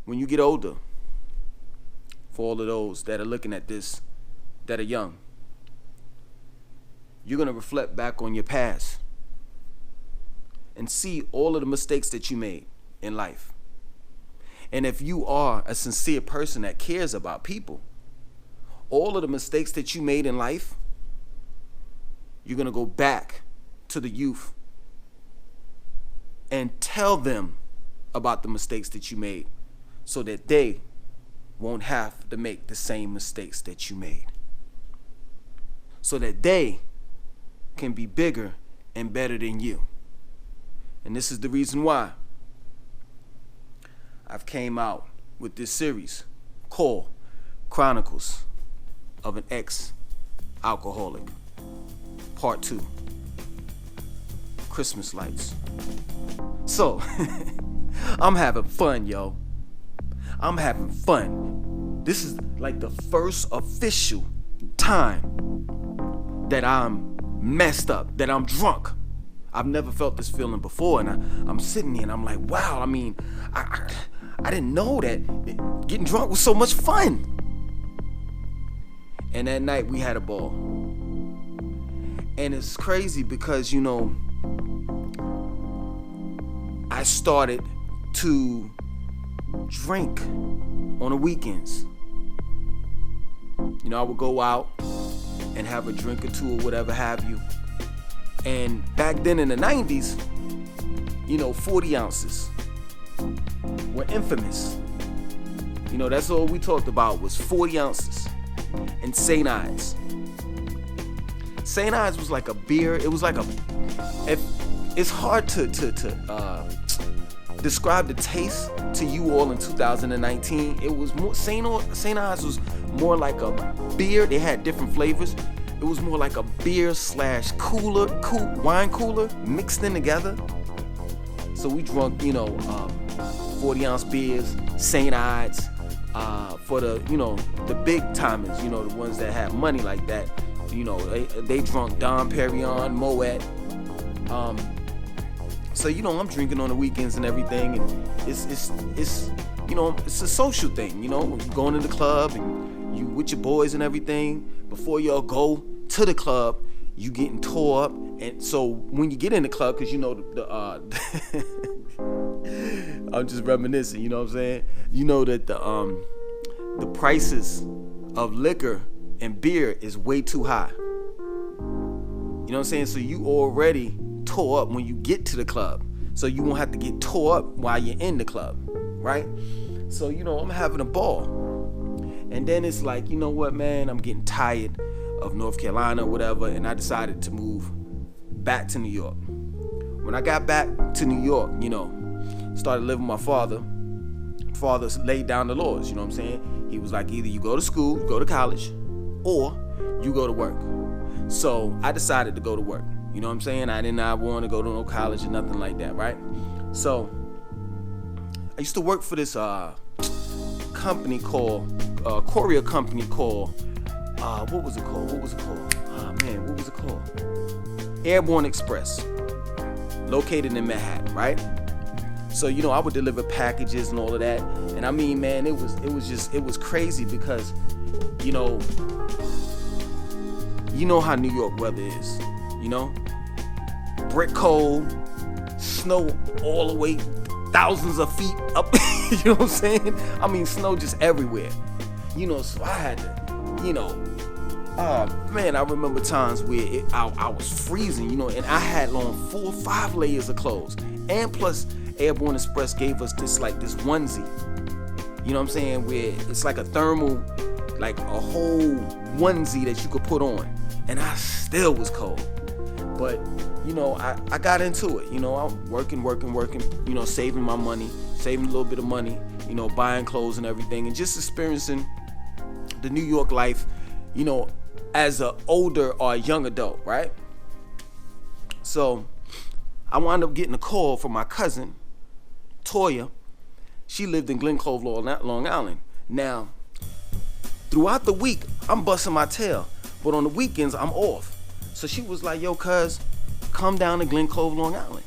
when you get older, for all of those that are looking at this, that are young, you're going to reflect back on your past and see all of the mistakes that you made in life. And if you are a sincere person that cares about people, all of the mistakes that you made in life, you're going to go back to the youth and tell them about the mistakes that you made so that they won't have to make the same mistakes that you made. So that they can be bigger and better than you. And this is the reason why I've came out with this series called Chronicles of an Ex-Alcoholic, Part 2, Christmas Lights. So, I'm having fun, yo. I'm having fun. This is like the first official time that I'm messed up, that I'm drunk. I've never felt this feeling before, and I'm sitting there and I'm like, wow, I mean, I didn't know that getting drunk was so much fun. And that night we had a ball. And it's crazy because, you know, I started to drink on the weekends. You know, I would go out and have a drink or two or whatever have you. And back then in the 90s, you know, 40 ounces were infamous. You know, that's all we talked about was 40 ounces and St. Ives. St. Ives was like a beer. It was like it's hard to describe the taste to you all in 2019. It was more, St. Ives was more like a beer. They had different flavors. It was more like a beer / wine cooler mixed in together. So we drunk, you know, 40 ounce beers, St. Ives, for the, you know, the big timers, you know, the ones that have money like that. You know, they drunk Dom Perignon, Moet. So, you know, I'm drinking on the weekends and everything, and it's you know, it's a social thing, you know, going to the club and you with your boys and everything. Before y'all go to the club, you getting tore up, and so when you get in the club, because you know I'm just reminiscing, you know what I'm saying? You know that the prices of liquor and beer is way too high. You know what I'm saying? So you already tore up when you get to the club, so you won't have to get tore up while you're in the club, right? So, you know, I'm having a ball, and then it's like, you know what, man, I'm getting tired of North Carolina or whatever, and I decided to move back to New York. When I got back to New York, you know, started living with my father. Father laid down the laws, you know what I'm saying? He was like, either you go to school, you go to college, or you go to work. So I decided to go to work. You know what I'm saying? I did not want to go to no college or nothing like that, right? So I used to work for this company called, courier company called, what was it called? Oh man, what was it called? Airborne Express, located in Manhattan, right? So, you know, I would deliver packages and all of that. And I mean, man, it was crazy because, you know how New York weather is, you know? Brick cold, snow all the way thousands of feet up, you know what I'm saying? I mean, snow just everywhere, you know, so I had to, you know, man, I remember times where I was freezing, you know, and I had on 4 or 5 layers of clothes. And plus, Airborne Express gave us this onesie, you know what I'm saying, where it's like a thermal, like a whole onesie that you could put on, and I still was cold. But, you know, I got into it, you know, I'm working, you know, saving my money, saving a little bit of money, you know, buying clothes and everything, and just experiencing the New York life, you know, as an older or a young adult, right? So I wound up getting a call from my cousin, Toya. She lived in Glen Cove, Long Island. Now, throughout the week, I'm busting my tail, but on the weekends, I'm off. So she was like, yo, cuz, come down to Glen Cove, Long Island.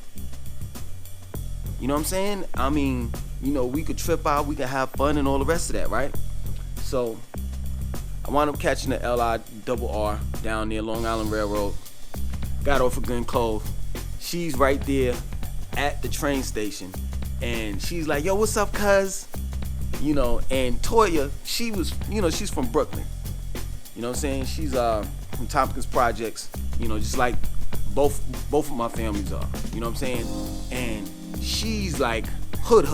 You know what I'm saying? I mean, we could trip out, we could have fun and all the rest of that, right? So I wound up catching the LIRR down near Long Island Railroad. Got off of Glen Clove. She's right there at the train station, and she's like, yo, what's up, cuz? And Toya, she was, she's from Brooklyn. You know what I'm saying? She's from Tompkins Projects, just like both of my families are. You know what I'm saying? And she's like hood,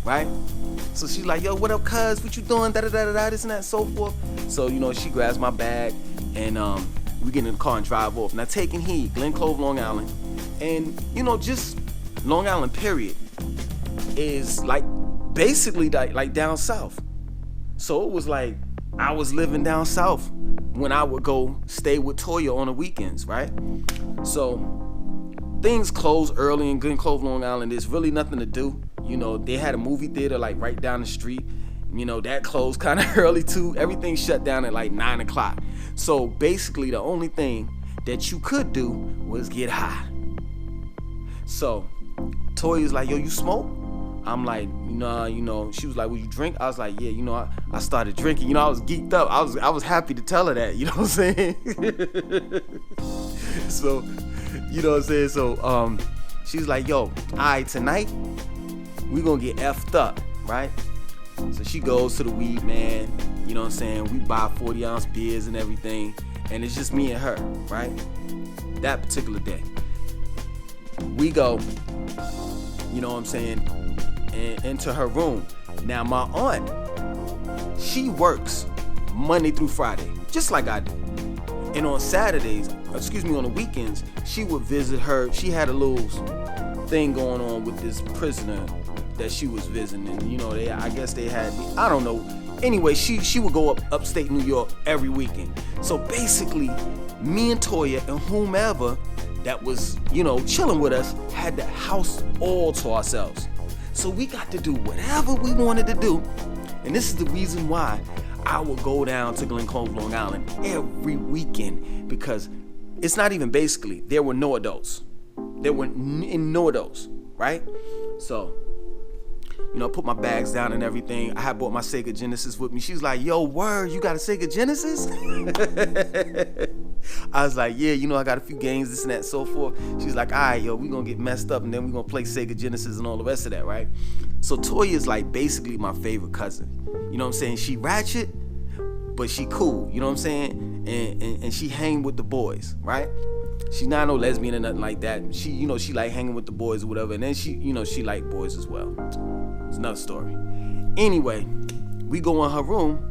right? So she's like, yo, what up, cuz? What you doing? Da-da-da-da-da, this and that, so forth. So, she grabs my bag, and we get in the car and drive off. Now, taking heed, Glen Clove, Long Island. And, just Long Island, period, is like basically like down south. So it was like I was living down south when I would go stay with Toya on the weekends, right? So things close early in Glen Clove, Long Island. There's really nothing to do. They had a movie theater like right down the street. That closed kind of early too. Everything shut down at like 9 o'clock. So basically the only thing that you could do was get high. So Toya's like, yo, you smoke? I'm like, nah, she was like, will you drink? I was like, yeah, I started drinking. I was geeked up. I was happy to tell her that, you know what I'm saying? So, you know what I'm saying? So, she's like, yo, all right, tonight, we gonna get effed up, right? So she goes to the weed man, you know what I'm saying? We buy 40-ounce beers and everything, and it's just me and her, right? That particular day. We go, you know what I'm saying, and into her room. Now, my aunt, she works Monday through Friday, just like I do. And on Saturdays, on the weekends, she would visit her. She had a little thing going on with this prisoner that she was visiting. I guess they had, I don't know. Anyway, she would go upstate New York every weekend. So basically, me and Toya and whomever that was, chilling with us had the house all to ourselves. So we got to do whatever we wanted to do. And this is the reason why I would go down to Glen Clove, Long Island every weekend, because it's not even basically, there were no adults. There were no adults, right? So, I put my bags down and everything. I had bought my Sega Genesis with me. She's like, yo, word, you got a Sega Genesis? I was like, yeah, I got a few games, this and that, so forth. She's like, all right, yo, we gonna get messed up and then we gonna play Sega Genesis and all the rest of that, right? So Toya is like basically my favorite cousin. You know what I'm saying? She ratchet, but she cool, you know what I'm saying? And she hang with the boys, right? She's not no lesbian or nothing like that. She, she like hanging with the boys or whatever. And then she, she like boys as well. It's another story. Anyway, we go in her room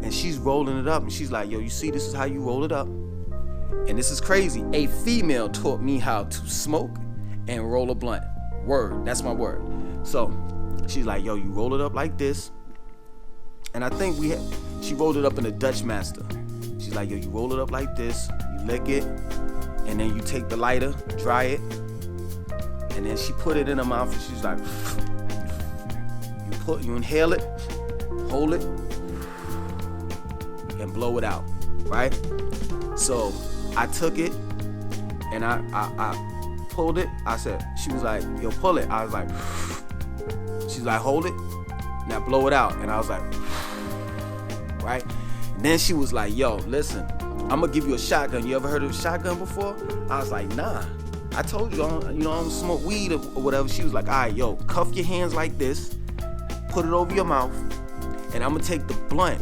and she's rolling it up. And she's like, yo, you see, this is how you roll it up. And this is crazy. A female taught me how to smoke and roll a blunt. Word, that's my word. So she's like, yo, you roll it up like this. And I think she rolled it up in a Dutch Master. She's like, yo, you roll it up like this, you lick it, and then you take the lighter, dry it, and then she put it in her mouth and she's like, you inhale it, hold it, and blow it out, right? So I took it and I pulled it. She was like, yo, pull it. I was like, she's like, hold it, now blow it out. And I was like, right? And then she was like, yo, listen, I'm gonna give you a shotgun. You ever heard of a shotgun before? I was like, nah. I told you, I don't smoke weed or whatever. She was like, all right, yo, cuff your hands like this, put it over your mouth, and I'm gonna take the blunt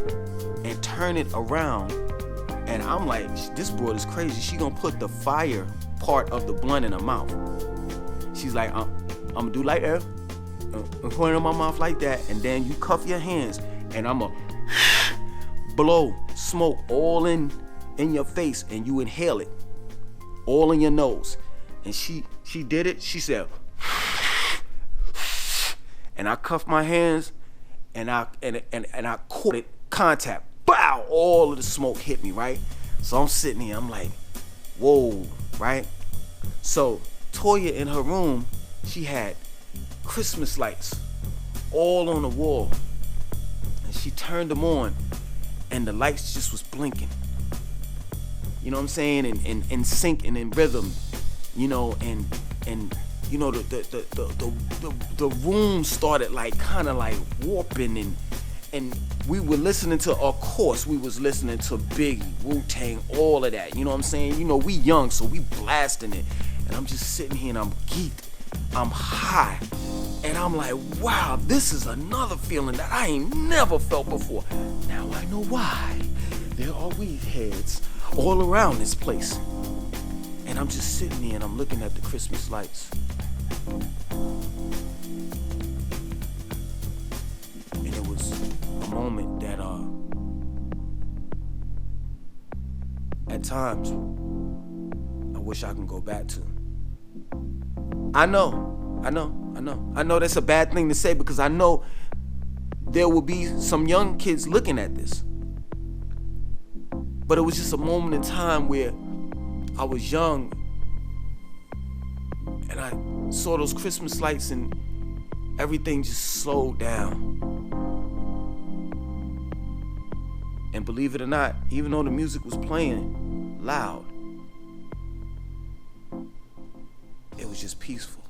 and turn it around. And I'm like, this broad is crazy. She gonna put the fire part of the blunt in her mouth. She's like, I'm gonna do like that, and put it in my mouth like that, and then you cuff your hands, and I'm gonna blow smoke all in your face, and you inhale it all in your nose. And she did it. She said, and I cuffed my hands, and I caught it, contact, bow, all of the smoke hit me, right? So I'm sitting here, I'm like, whoa, right? So Toya in her room, she had Christmas lights all on the wall, and she turned them on, and the lights just was blinking. You know what I'm saying? And sync and in rhythm, and you know, the room started like kind of like warping, and we were listening to, of course, we was listening to Biggie, Wu-Tang, all of that. You know what I'm saying? You know, we young, so we blasting it. And I'm just sitting here and I'm geeked. I'm high. And I'm like, wow, this is another feeling that I ain't never felt before. Now I know why. There are weed heads all around this place. And I'm just sitting there and I'm looking at the Christmas lights. And it was a moment that at times I wish I can go back to. I know that's a bad thing to say, because I know there will be some young kids looking at this. But it was just a moment in time where I was young and I saw those Christmas lights and everything just slowed down. And believe it or not, even though the music was playing loud, it was just peaceful.